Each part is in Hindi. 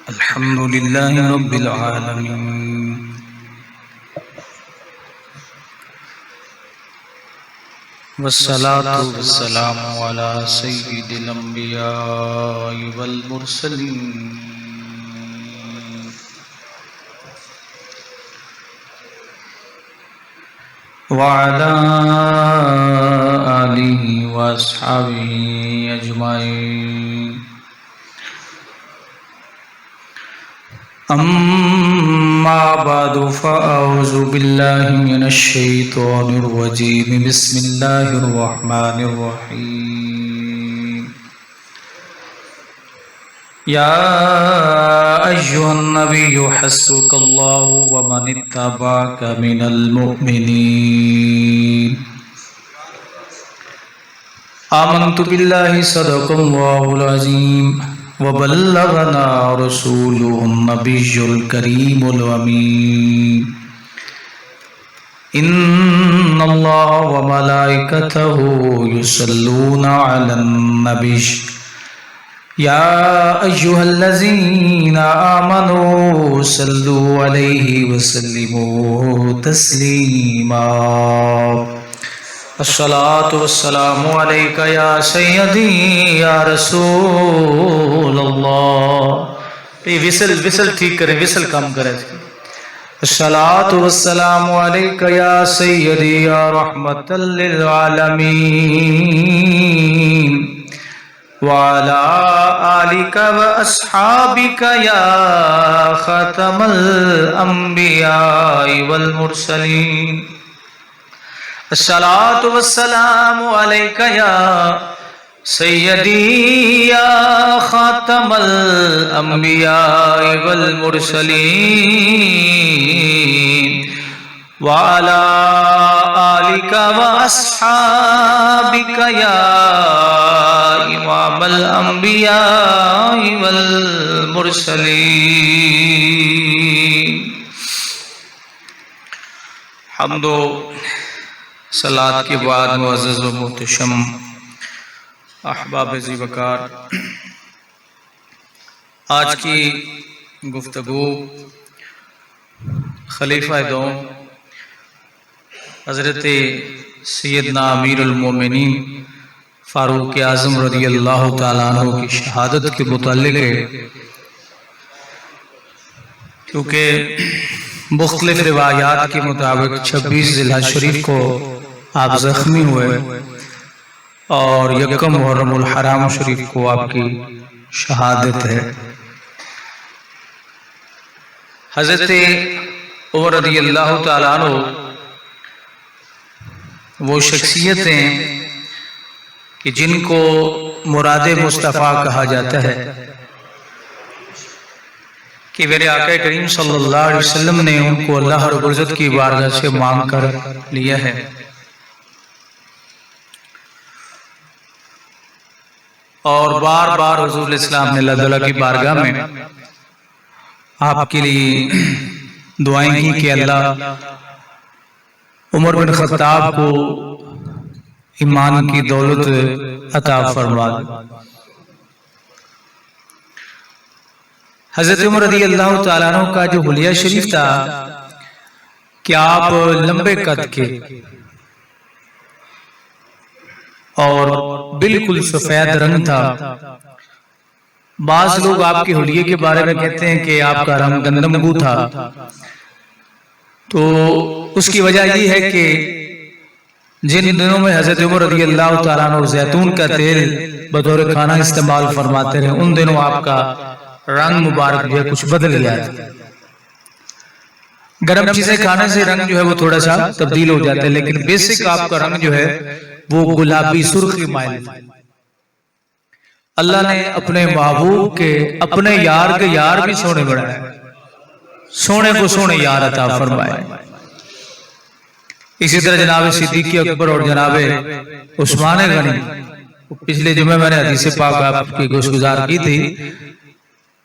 अल्हम्दुलिल्लाहि रब्बिल आलमीन वस्सलातु वस्सलामु अला सय्यिदिल अंबिया वल मुरसलीन व अला आलिहि व अस्हाबिहि अजमाइन। अम्मा बादु फ़अऊज़ु बिल्लाहि मिनश शैतानिर रजीम। बिस्मिल्लाहिर रहमानिर रहीम। या अय्युहन नबिय्यु हस्बुकल्लाहु व मनित्तबअका मिनल मुमिनीन। आमन्तु बिल्लाहि सदक़ल्लाहुल अज़ीम व बल्लगना रसूलुहुन नबिय्युल करीमुल अमीन। इन्नल्लाह व मलाइकतहु युसल्लूना अलन नबिय्य या अय्युहल्लज़ीना आमनू सल्लू अलैहि व सल्लिमू तस्लीमा। अस्सलातु वस्सलामु अलैका या सय्यदी या रसूल अल्लाह। ये विसल ठीक करें, विसल कम करें। अस्सलातु वस्सलामु अलैका या सय्यदी या रहमतल लिल आलमीन व अला आलिका व अस्हाबिका या खातमल अंबिया वल मुरसलीन। अस्सलातु वस्सलामु अलैका या सय्यदी या खातमल अंबिया वल मुरसलीन व अला आलिका व अस्हाबिका या इमामल अंबिया वल मुरसलीन। हम्दो सलात के बाद मुअज़्ज़ज़ व मुहतशम अहबाब ज़ीवकार, आज की गुफ्तगू खलीफा दो हज़रत सैयदना अमीरुल मोमिनीन फारूक आज़म रज़ियल्लाहु ताला अन्हु की शहादत के मुताल्लिक़ है, क्योंकि मुख्तलिफ रिवायात के मुताबिक 26 ज़िलहज शरीफ को आप ज़ख्मी हुए और यकम मुहर्रमुल हराम शरीफ को आपकी शहादत है। हज़रत उमर रज़ियल्लाहु ताला अन्हु वो शख्सियतें कि जिनको मुरादे मुस्तफ़ा कहा जाता है कि मेरे आका करीम सल्लल्लाहु अलैहि वसल्लम ने उनको अल्लाह रब्बुल इज़्ज़त की बारगाह से मांग कर लिया है। और बार बार हुज़ूर इस्लाम ने अल्लाह ताला की बारगाह में आपके लिए दुआएं की कि अल्लाह उमर बिन खत्ताब को ईमान की दौलत अता फरमा। हज़रत उमर रज़ियल्लाहु ताला अन्हु का जो हुलिया शरीफ था कि आप लंबे कद के और बिल्कुल सफेद रंग था। बाज़ लोग आपके हुलिये के बारे में कहते हैं कि आपका रंग गंदमगू था। तो उसकी वजह यह है कि जिन दिनों में हज़रत उमर रज़ियल्लाहु ताला अन्हु जैतून का तेल बतौर खाना इस्तेमाल फरमाते रहे, उन दिनों आपका रंग मुबारक जो है कुछ बदल गया था। गर्म चीजें खाने से रंग जो है वो थोड़ा सा तब्दील हो जाता है, लेकिन बेसिक आपका रंग जो है वो गुलाबी सुर्खी माइल। अल्लाह ने अपने महबूब के अपने यार के यार भी सोने बनाए, सोने को सोने यार अता फरमाए। इसी तरह जनाब सिद्दीक़ अकबर और जनाब उस्मान गनी, पिछले जुमे मैंने हदीस पाक आपकी गोशगुजार की थी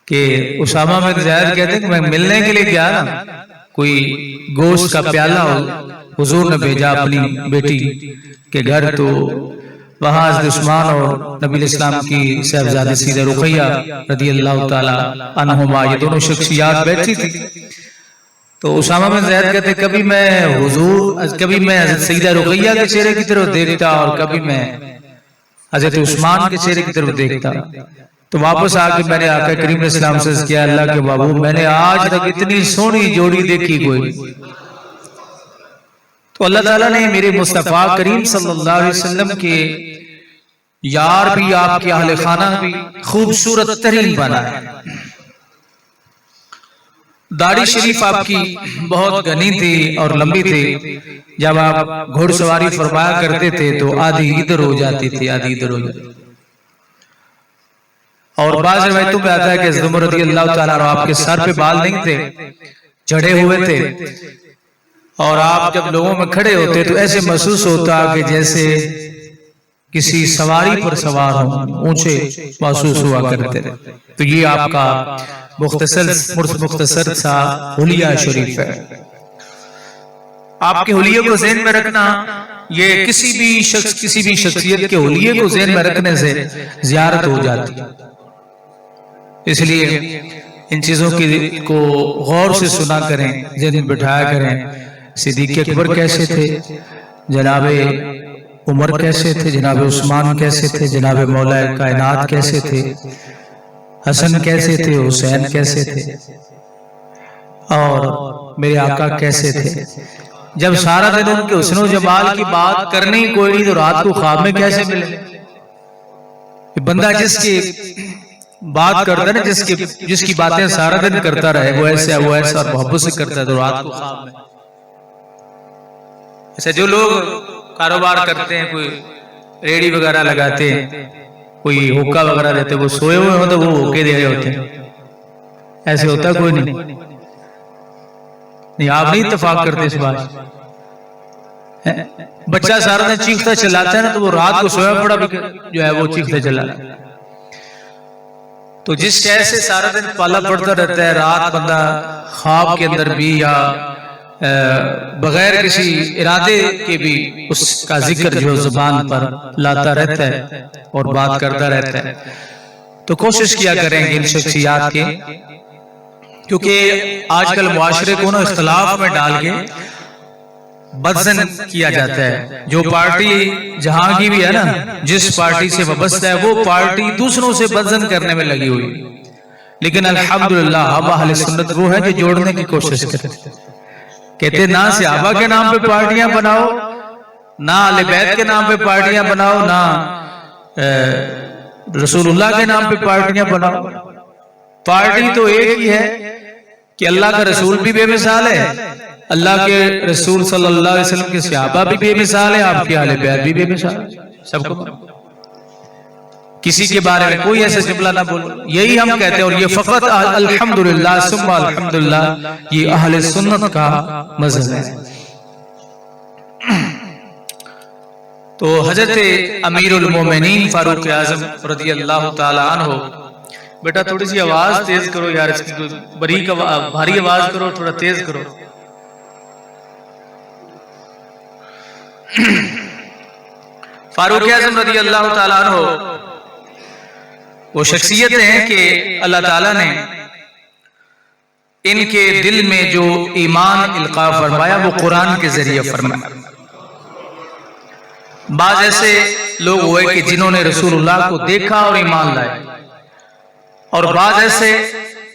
कि उसामा बिन ज़ैद कहते कि मैं मिलने के लिए गया ना, कोई गोश्त का प्याला हुजूर ने भेजा अपनी बेटी के घर, तो वहाँ हज़रत उस्मान और नबी इस्लाम की साहबजादी सीदा रुक़ैया रज़ी अल्लाह ताला अन्हुमा, ये दोनों शख्सियात बैठी थी। तो उसामा बिन ज़ैद कहते कभी मैं हज़रत सईदा रुक़ैया के चेहरे की तरफ देखता और कभी मैं हज़रत उस्मान के चेहरे की तरफ देखता। तो वापस आके मैंने आका करीम इस्लाम से किया, अल्लाह के बाबू मैंने आज तक इतनी सोहनी जोड़ी देखी कोई। तो अल्लाह ताला ने मेरे मुस्तफ़ा करीम सल्लल्लाहु अलैहि वसल्लम के यार भी, आपके अहले खाना भी खूबसूरत तरीन बनाया। दाढ़ी शरीफ आपकी बहुत घनी थी और लंबी थी। जब आप घुड़सवारी फरमाया करते थे तो आधी इधर हो जाती थी, आधी इधर हो जाती। और बाज़ रिवायतों में आता है कि हज़रत उमर रज़ी अल्लाह ताला अन्हु आपके सर पे बाल नहीं थे, जड़े हुए थे, और आप जब लोगों में खड़े होते तो ऐसे महसूस होता कि जैसे किसी सवारी पर सवार हो, ऊंचे महसूस हुआ करते थे। तो ये आपका मुख्तसर सा हुलिया शरीफ है। आपके हुलिये को ज़हन में रखना, ये किसी भी शख्सियत के हुलिये को ज़हन में रखने से ज़ियारत हो जाती है। इसलिए इन चीजों को गौर से सुना करें, ज़हन में बिठाया करें। सिद्दीक़ अकबर कैसे थे, जनाबे उमर कैसे थे, जनाब उस्मान कैसे थे, जनाब मौला कायनात कैसे थे, हसन कैसे थे, हुसैन कैसे थे, और मेरे आका कैसे थे। जब सारा दिन उनके हुस्न जमाल की बात करनी कोई नहीं तो रात को ख्वाब में कैसे मिले। बंदा जिसकी बात करता है ना, जिसकी बातें सारा दिन करता रहे, वो ऐसा और मोहब्बत से करता है तो रात को ख्वाब में। ऐसे जो लोग कारोबार करते हैं, कोई रेडी वगैरह लगाते हैं, कोई हुक्का वगैरह देते, वो सोए हुए हो तो वो होके दे रहे होते हैं। ऐसे होता कोई नहीं, आप नहीं इत्तेफाक करते इस बात। बच्चा सारा दिन चीखता चलाता है ना, तो वो रात को सोया पड़ा भी जो है वो चीखता चला। तो जिस शय से सारा दिन पाला पड़ता रहता है, रात बंदा ख्वाब के अंदर भी या बगैर किसी इरादे के भी उसका जिक्र जो जुबान पर लाता रहता है और बात करता रहता है। तो कोशिश किया करेंगे इन शख्सियात के, क्योंकि आजकल मुआशरे को ना इख्तिलाफ में डाल के बदजन किया जाता है। जो पार्टी जहां की भी है ना, जिस पार्टी से वाबस्ता है, वो पार्टी दूसरों से बदजन करने में लगी हुई। लेकिन अल्हम्दुलिल्लाह हम अहले सुन्नत वो है जो जोड़ने की कोशिश करते हैं। कहते ना सहाबा के नाम पे पार्टियां बनाओ, ना अहले बैत के नाम पे पार्टियां बनाओ, ना रसूलुल्लाह के नाम पे पार्टियां बनाओ। पार्टी तो एक ही है कि अल्लाह का रसूल भी बेमिसाल है, अल्लाह के रसूल सल्लल्लाहु अलैहि वसल्लम के सहाबा भी बेमिसाल है, आपके अहले बैत भी बेमिसाल है। सबको किसी के बारे में कोई ऐसा जुमला ना बोलो, यही हम कहते हैं। और ये फकत अल्हम्दुलिल्लाह सुम्मा अल्हम्दुलिल्लाह ये अहले सुन्नत का मज़हब है। तो हजरत अमीरुल मोमिनीन फारूक आज़म रज़ियल्लाहु ताला अन्हु, बेटा थोड़ी सी आवाज तेज करो यार, इसकी बारीक भारी आवाज करो, थोड़ा तेज करो। फारूक आज़म रज़ियल्लाहु ताला अन्हु वो शख्सियत है कि अल्लाह ताला ने इनके दिल में जो ईमान इल्का फरमाया वो कुरान के जरिए फरमाया। बाज ऐसे लोग हुए कि जिन्होंने रसूलुल्लाह को देखा और ईमान लाए, और बाज ऐसे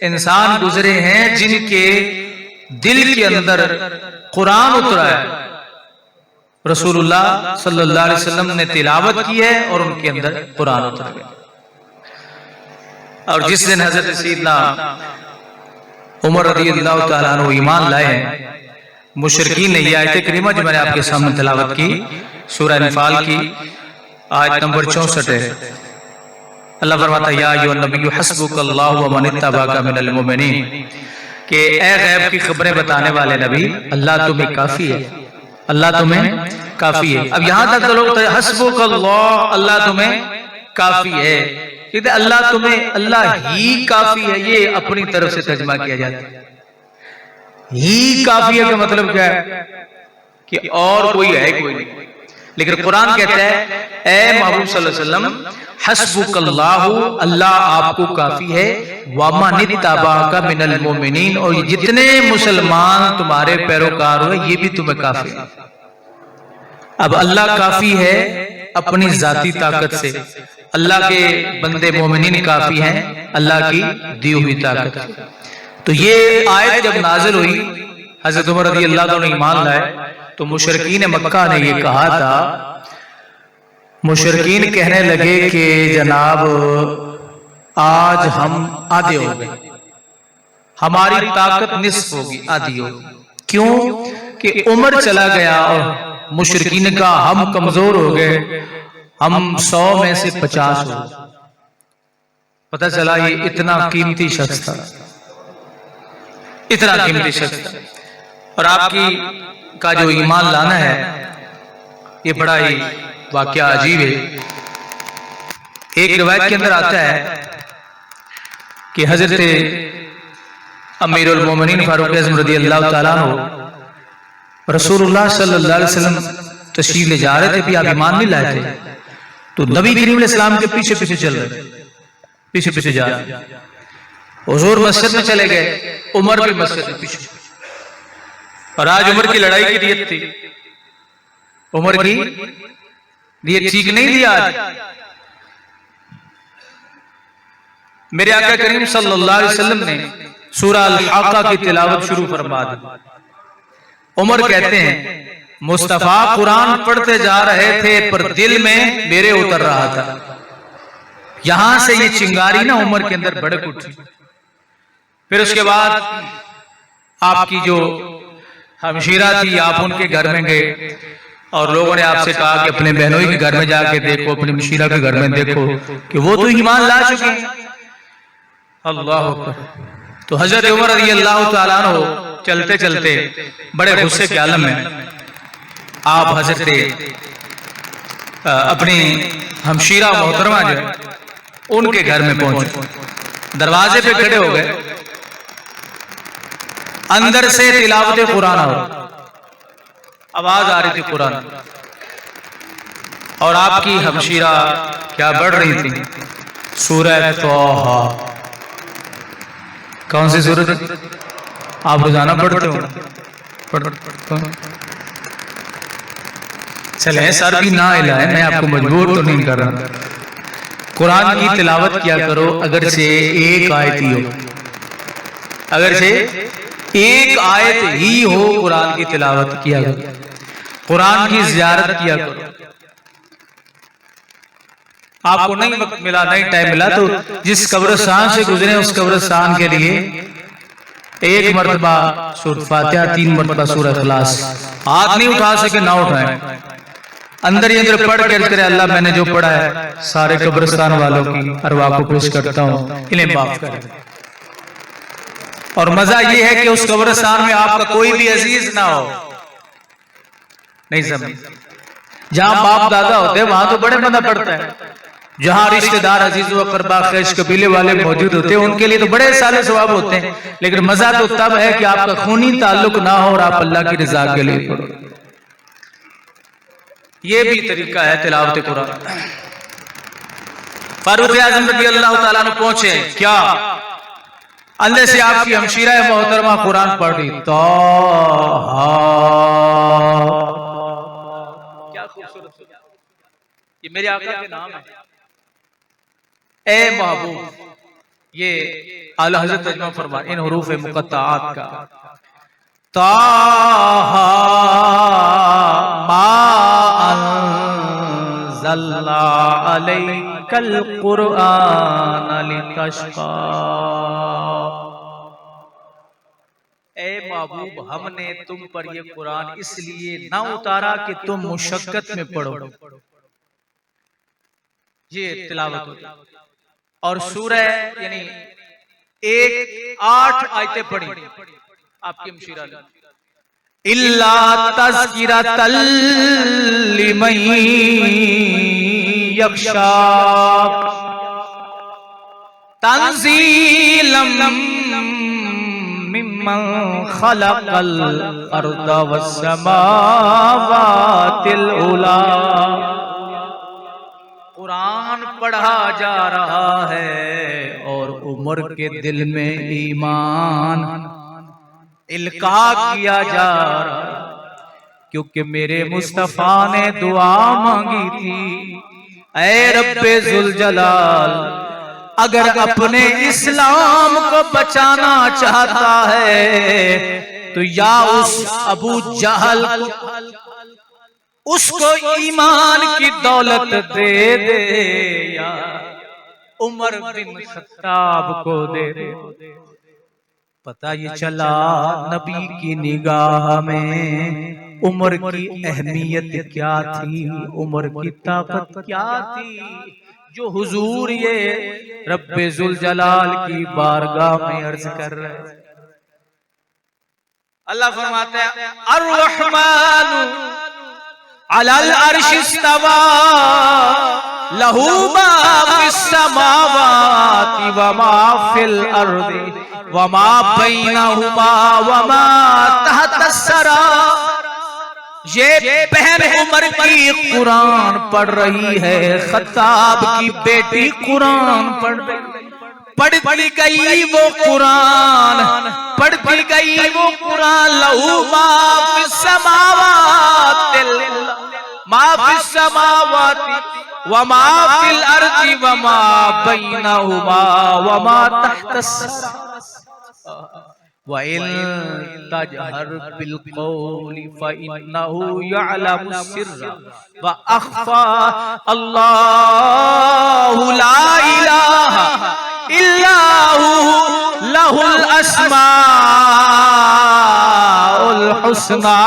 इंसान गुजरे हैं जिनके दिल के अंदर कुरान उतरा है, रसूलुल्लाह सल्लल्लाहु अलैहि वसल्लम ने तिलावत की है और उनके अंदर कुरान उतर गया। और जिस दिन हजरत सैयदना उमर रज़ियल्लाहु ताला अन्हु ईमान लाए हैं, मुशरिकीन ने ये आयत करीमा जो मैंने आपके सामने तिलावत की, सूरह अनफाल की आयत नंबर 64 है। अल्लाह फरमाता है या अय्युहन नबिय्यु हस्बुकल्लाहु व मन इत्तबाका मिनल मुमिनीन, कि ए गैब की खबरें बताने वाले नबी, अल्लाह तुम्हें काफी है, अल्लाह तुम्हें काफी है। अब यहां तक लोग हस्बुकल्लाह, अल्लाह तुम्हें काफी है, क्योंकि अल्लाह तुम्हें, अल्लाह ही काफी है, ये अपनी तरफ से तर्जुमा किया जाता है। ही काफी है का मतलब क्या है कि और कोई है कोई नहीं, लेकिन कुरान कहता है ए महबूब सल्लल्लाहु अलैहि वसल्लम, हस्बुकल्लाहु, अल्लाह आपको काफी है, वमनित्तबाअका मिनल मोमिनीन, और जितने मुसलमान तुम्हारे पैरोकार हुए ये भी तुम्हें काफी है। अब अल्लाह काफी है अपनी जाती ताकत से, अल्लाह के बंदे मोमिनीन काफी हैं अल्लाह की दी हुई ताकत। तो ये आयत जब नाजिल हुई, हजरत उमर रज़ी अल्लाह अन्हु ईमान लाए, तो मुशरिकीन मक्का ने ये कहा था, मुशरिकीन कहने लगे कि जनाब आज हम आधे हो गए, हमारी ताकत निस्फ होगी, आधी होगी। क्यों कि उमर चला गया और मुशरिकीन का हम कमजोर हो गए, हम 100 में से 50 हो। पता चला ये इतना कीमती शख्स था, इतना कीमती शख्स था। और आपकी का जो ईमान लाना है ये बड़ा ही वाकया अजीब है। एक रिवायत के अंदर आता है कि हजरत अमीरुल मोमिनीन फारूक आज़म रज़ी अल्लाह ताला अन्हु रसूलुल्लाह सल्लल्लाहु अलैहि वसल्लम तशरीफ ले जा रहे थे, भी आप ईमान नहीं लाए थे, तो नबी करीम अलैहि सलाम के पीछे पीछे चल रहे, पीछे पीछे जा रहे। हुजूर मस्जिद में चले गए, उमर भी मस्जिद में पीछे। और आज उमर की लड़ाई की नियत थी, उमर की नियत ठीक नहीं थी। आज मेरे आका करीम सल्लल्लाहु अलैहि वसल्लम ने सूरह अल-हाक़ा की तिलावत शुरू फरमा दी। उमर कहते हैं मुस्तफा कुरान पढ़ते जा रहे थे पर दिल में मेरे उतर रहा था। यहां से ये चिंगारी ना उमर के अंदर भड़क उठी। फिर उसके बाद आपकी जो हमशीरा थी, आप उनके घर में गए और लोगों ने आपसे कहा कि अपने बहनोई के घर में जाके देखो, अपनी हमशीरा के घर में देखो कि वो तो ईमान ला चुके हैं। अल्लाह अकबर। तो हजरत उमर रज़ी अल्लाह ताला अन्हु चलते चलते बड़े गुस्से के आलम में आप हजरत अपनी हमशीरा मोहतरमा जो उनके घर में पहुंचे, दरवाजे पे खड़े हो गए, अंदर से तिलावत कुरान हो, आवाज आ रही थी कुरान, और आपकी हमशीरा क्या बढ़ रही थी, सूरह तौहा। कौन सी सूरत है? आप रोजाना पढ़ते हो? चले सर भी ना हिलाए, मैं आपको मजबूर तो नहीं कर रहा। कुरान की तिलावत किया करो, अगर से एक आयत ही हो, अगर से एक आयत ही हो कुरान की तिलावत किया करो, कुरान की ज़ियारत किया करो। आपको नहीं वक्त मिला, नहीं टाइम मिला, तो जिस कब्रिस्तान से गुजरे उस कब्रिस्तान के लिए एक मरतबा सूरह फातिहा, 3 मरतबा सूरह इखलास, हाथ नहीं उठा सके ना उठाएं, अंदर ही अंदर पढ़ कर करे अल्लाह मैंने जो पढ़ा है सारे कब्रिस्तान वालों की अरवाह को पेश करता हूँ, इन्हें माफ कर। और मजा ये है कि उस कब्रिस्तान में आपका कोई भी अजीज ना हो, नहीं समझ, जहां बाप दादा होते हैं वहां तो बड़े मजा पड़ता है, जहां रिश्तेदार अजीज व अकरबा खैश कबीले वाले मौजूद होते हैं उनके लिए तो बड़े सारे सवाब होते हैं, लेकिन मजा तो तब है कि आपका खूनी ताल्लुक ना हो और आप अल्लाह की रजा के लिए पढ़ो। ये भी तरीका है तिलावत कुरान। फारूक आज़म रज़ी अल्लाह ताला अन्हु पहुंचे, क्या अंदर से आपकी हमशीरा मोहतरमा कुरान पढ़ रही, क्या खूबसूरत, ये मेरे आका के नाम है। ए महबूब, ये आला हज़रत तर्जुमा फरमा इन हुरूफ मुक़त्तआत का, ताहा मा अंज़लना अलैकल कुरआन लितशक़ा। ए महबूब, हमने तुम पर ये कुरान इसलिए ना उतारा कि तुम मुशक्कत में पढ़ो। ये तिलावत होती। और सूरह यानी 8 आयतें पढ़ी आपकी हमशीरा ने, इल्ला तज़किरतल लिमन यख्शा तंज़ीलम मिम्मन खलक़ल अर्द वस्समावातिल उला। कुरान पढ़ा जा रहा है और उमर के दिल में ईमान इल्का किया जा रहा है, क्योंकि मेरे मुस्तफा ने दुआ मांगी थी, ऐ रब्बे जुल जलाल, अगर अपने इस्लाम को बचाना चाहता है तो या उस अबू जहल उसको ईमान की दौलत दे दे, या उमर बिन खत्ताब को दे दे। पता ये चला नबी की निगाह में उमर की अहमियत क्या थी, उमर की ताकत क्या थी, जो हुजूर ये रब्बे जुल जलाल की बारगाह में अर्ज कर रहे हैं। अल्लाह फरमाते हैं अर्रहमान अलल अर्श इस्तवा लहू मा फिस समावाति व मा फिल अर्दि व मा बैनहुमा व मा तहतस सरा। ये बहन उमर की कुरान पढ़ रही है, खत्ताब की बेटी कुरान पढ़ती गई वो कुरान, पढ़ती गई वो कुरान। लहू मा फिस समावाति मा फिस समावाति व मा फिल अर्दि व मा बैनहुमा व मा तहतस व इन तजहर बिल कौली फइन्नहु यअलमु सिर्रा व अख्फा। अल्लाहु ला इलाहा इल्लाहु लहुल अस्माउल हुस्ना।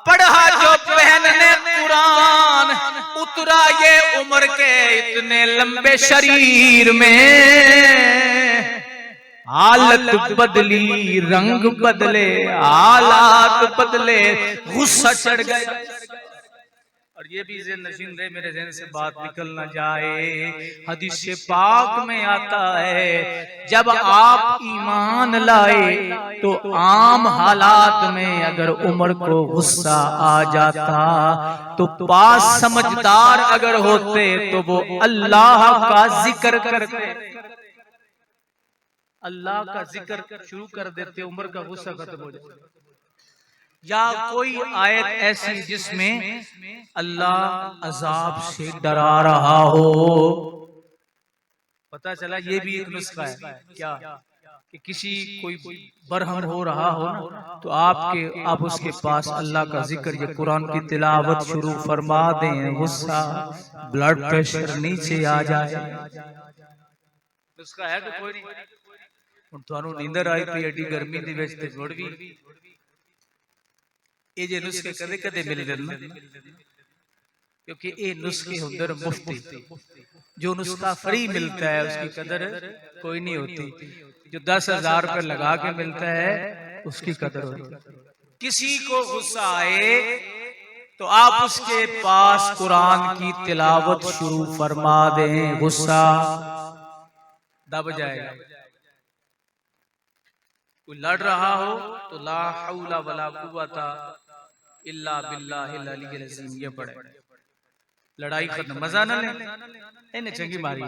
पढ़ा जो बहन ने कुरान, उतरा ये उम्र के इतने लंबे शरीर में, हालत बदली, रंग बदले, हालात बदले, गुस्सा चढ़ गया। और ये भी ज़हन नशीन रहे, मेरे ज़हन से बात निकल ना जाए। हदीस पाक में आता है जब आप ईमान लाए तो आम हालात में अगर उमर को गुस्सा आ जाता तो पास समझदार अगर होते तो वो अल्लाह का जिक्र करते, अल्लाह का जिक्र शुरू कर देते, उमर का गुस्सा खत्म हो जाता। या कोई आयत ऐसी जिसमें अल्लाह अजाब से डरा रहा हो, पता चला ये भी एक नुस्खा है क्या कि किसी कोई बरहम हो रहा हो ना तो आप उसके पास अल्लाह का जिक्र या कुरान की तिलावत शुरू फरमा दें, गुस्सा ब्लड प्रेशर नीचे आ जाए। नुस्खा है तो कोई नहीं, ਤੁਹਾਨੂੰ ਨੀਂਦਰ ਆਈ ਪਈ ਐਡੀ ਗਰਮੀ ਦੇ ਵਿੱਚ ਤੇ ਗੁੜ ਵੀ ਇਹ ਜੇ ਨੁਸਖੇ ਕਦੇ ਕਦੇ ਮਿਲਦੇ ਨੇ, क्योंकि ये नुस्खे होंगे मुफ्ती, जो नुस्खा फ्री मिलता है उसकी कदर कोई नहीं होती, जो 10,000 रुपए लगा के मिलता है उसकी कदर होती है। किसी को गुस्सा आए तो आप उसके पास कुरान की तिलावत शुरू फरमा दें, गुस्सा दब जाएगा। कोई लड़ रहा हो तो ला हौला वला कुव्वता इल्ला बिल्लाहिल अलीय्यिल अज़ीम ये पढ़े, लड़ाई खत्म, मजा ना ले इन्हें चंगी मारी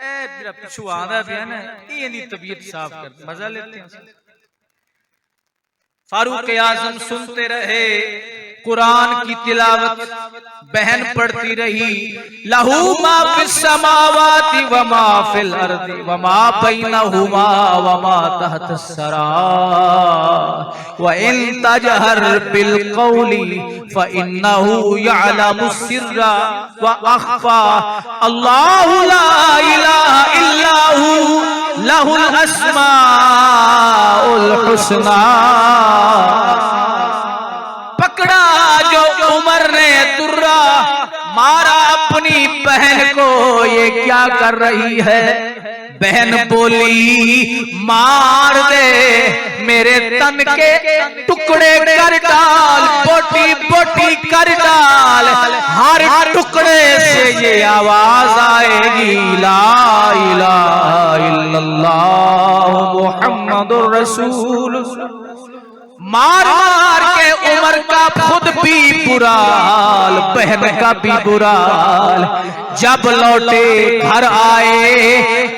ए मेरा पिछू आंदा पिया ना ये दी तबीयत साफ कर, मजा लेते हैं। फारूक आजम सुनते रहे, कुरान की तिलावत बहन पढ़ती रही। लहू मा फिस समावाति व मा फिल अर्दि व मा बैनहुमा व मा तहतस सरा व इन तजहर बिल कौली फइन्नहु यअलमु सिर्रा व अख्फा। अल्लाहु ला इलाहा इल्लाहु लहुल अस्माउल हुस्ना। पकड़ा जो उमर ने दुर्रा मारा अपनी बहन को, ये क्या कर रही है? बहन बोली मार दे, मेरे तन के टुकड़े कर डाल, बोटी बोटी कर डाल, हर टुकड़े से ये आवाज आएगी ला इलाहा इल्लल्लाह मुहम्मदुर रसूल। मार मार के उमर का खुद भी बुरा हाल, बहन का भी बुरा हाल। जब लौटे घर आए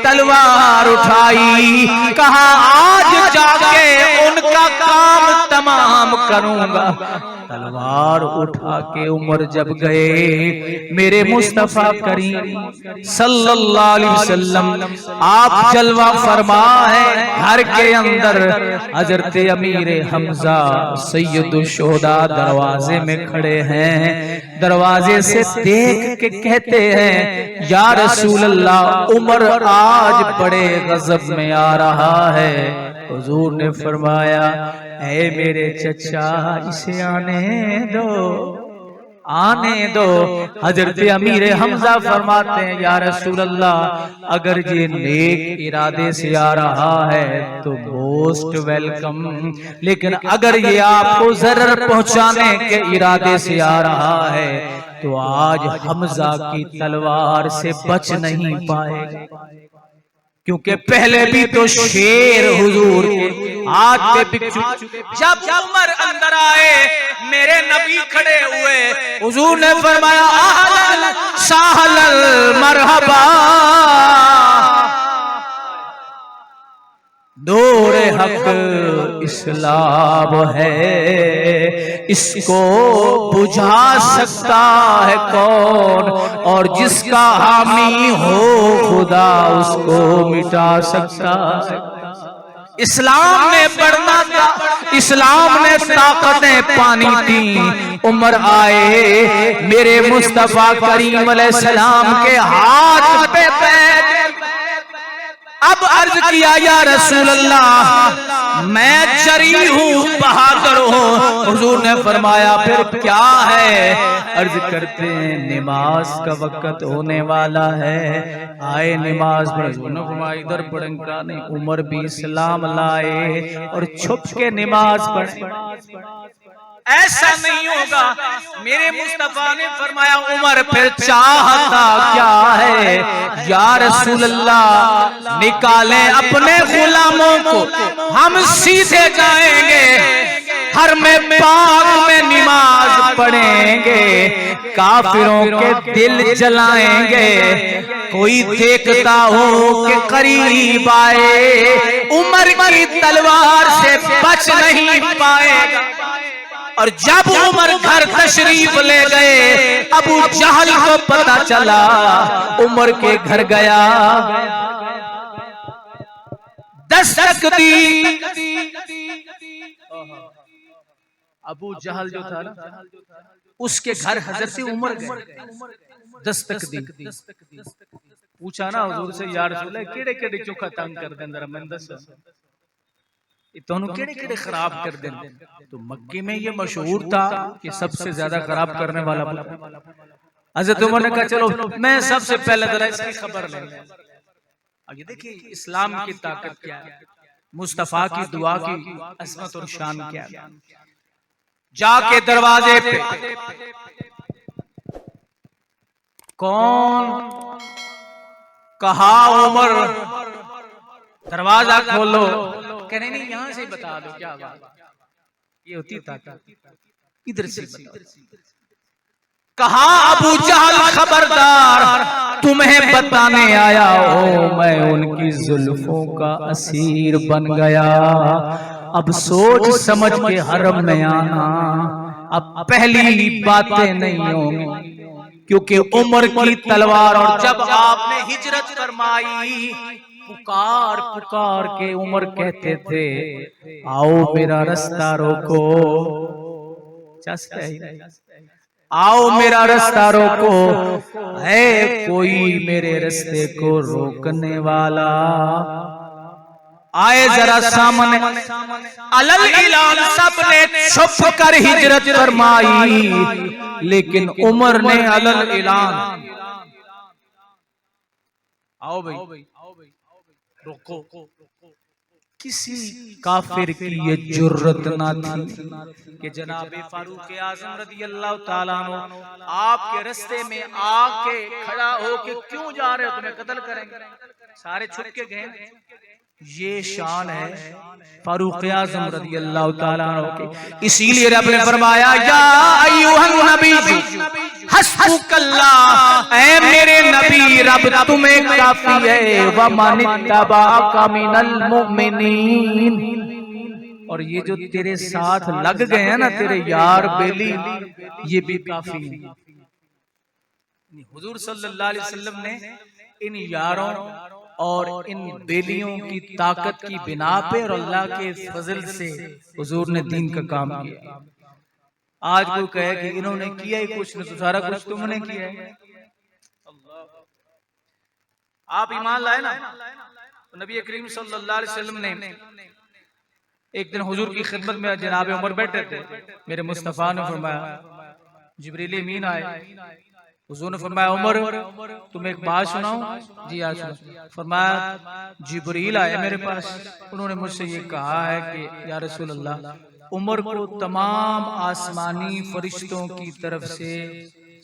तलवार उठाई, कहा आज जाके उनका काम तमाम करूंगा। तलवार उठा के उमर जब गए, मेरे मुस्तफा करीम सल्लल्लाहु अलैहि वसल्लम आप जलवा फरमा है। घर के अंदर हजरत अमीर हमजा सैयदुल शुहदा दरवाजे में खड़े हैं। दरवाजे से देख के कहते हैं, या रसूल अल्लाह, उमर आज बड़े गजब में आ रहा है। हुजूर ने फरमाया, ऐ मेरे चचा, इसे आने दो, आने दो। हजरत अमीर हमजा फरमाते हैं, या रसूल अल्लाह, अगर ये नेक इरादे से आ रहा है तो मोस्ट वेलकम, लेकिन अगर ये आपको जरर पहुंचाने के इरादे से आ रहा है तो आज हमजा की तलवार से बच नहीं पाएगा। क्योंकि पहले भी तो शेर हुजूर के हाथ पे बिच्छू। जब उमर अंदर आए, मेरे नबी खड़े हुए, हुजूर ने फरमाया, अहलन सहलन मरहबा, नूर हक इस्लाम है, इसको बुझा सकता है कौन, और जिसका हामी हो खुदा उसको मिटा सकता है। इस्लाम ने बढ़ना था, इस्लाम ने ताकतें पानी थी। उमर आए, मेरे मुस्तफा करीम अलैहिस्सलाम के हाथ पे बैठ अब अर्ज किया, या रसूल अल्लाह, मैं जरी हूँ, बहादुर हूँ। हुजूर ने फरमाया, फिर क्या है? अर्ज करते हैं, नमाज का वक्त होने वाला है, आए नमाज पढ़े। इधर पढ़ेंगे नहीं। उमर भी इस्लाम लाए और छुप के नमाज पढ़े। ऐसा नहीं होगा। मेरे मुस्तफा ने फरमाया, उमर फिर चाहता क्या है? या रसूल अल्लाह, निकालें अपने गुलामों को, हम सीधे जाएंगे, हर में पाक में नमाज पढ़ेंगे, काफिरों के दिल जलाएंगे। कोई देखता हो कि करीब आए, उमर की तलवार से बच नहीं पाएगा। और जब उमर घर तशरीफ ले गए, अबू जहल को पता चला, उमर के घर गया, दस्तक दी। अबू जहल जो था ना, उसके घर हजरत उमर गए, दस्तक दी। पूछा ना हुजूर से, या रसूल अल्लाह, केड़े केड़े चोखा तंग कर दें, जरा मैं दस केड़े केड़े खराब कर दें। तो मक्के में ये मशहूर था कि सबसे ज्यादा खराब करने वाला हजरत उमर ने कहा, चलो मैं सबसे पहले जरा इसकी खबर लेंगे। आगे देखिए इस्लाम की ताकत क्या है, मुस्तफा की दुआ की अजमत और शान क्या है। जाके दरवाजे पे, कौन? कहा उमर, दरवाजा खोलो। कहने नहीं, यहां से बता दो क्या बात, ये होती ताकत, इधर से बताओ। कहा अबू जहल, खबरदार, तुम्हें बताने आया हो, मैं उनकी जुल्फों का असीर बन गया। अब सोच समझ के हरम में आना, अब पहली बातें नहीं होंगी, क्योंकि उमर की तलवार। और जब आपने हिजरत फरमाई, पुकार पुकार के उमर कहते थे, आओ मेरा रास्ता रोको, आओ मेरा रास्ता रोको, है कोई मेरे रास्ते को रोकने वाला? आए जरा सामने। अलल इलान सबने छुप कर हिजरत फरमाई, लेकिन उमर ने अलल इलान, आओ भाई रोको। किसी काफिर की ये जुर्रत ना थी कि जनाबे फारूक आज़म रज़ी अल्लाह ताला अन्हु आपके रास्ते में आके खड़ा हो के, क्यों जा रहे हो, तुम्हें कत्ल करेंगे। सारे छुप के गए। ये शान है फारूक आज़म रज़ी अल्लाह ताला अन्हु की। इसीलिए रब ने फरमाया या अय्युहन नबी हस्बुकल्लाह, ऐ मेरे नबी रब तुम्हें काफी है, व मनित्तबाअका मिनल मुमिनीन, और ये जो तेरे साथ लग गए हैं ना तेरे यार बेली, ये भी काफी है। हुजूर सल्लल्लाहु अलैहि वसल्लम ने इन यारों और इन बेलियों की ताकत की बिना पे और अल्लाह के फजल से हुजूर ने दीन का काम किया। आज कोई कहे कि इन्होंने किया ही कुछ नहीं, तो सारा कुछ तुमने किया है। आप ईमान लाए ना, तो नबी करीम सल्लल्लाहु अलैहि वसल्लम ने एक दिन हुजूर की खिदमत में जनाब उमर बैठे थे। मेरे मुस्तफा ने फरमाया, जिब्रील अमीन आए, हुजूर ने फरमाया उमर तुम्हें एक बात सुनाऊं? जी आज सुनाओ। फरमाया जिब्रील आए मेरे पास, उन्होंने मुझसे ये कहा है कि या रसूल अल्लाह, उमर को तमाम आसमानी फरिश्तों की तरफ से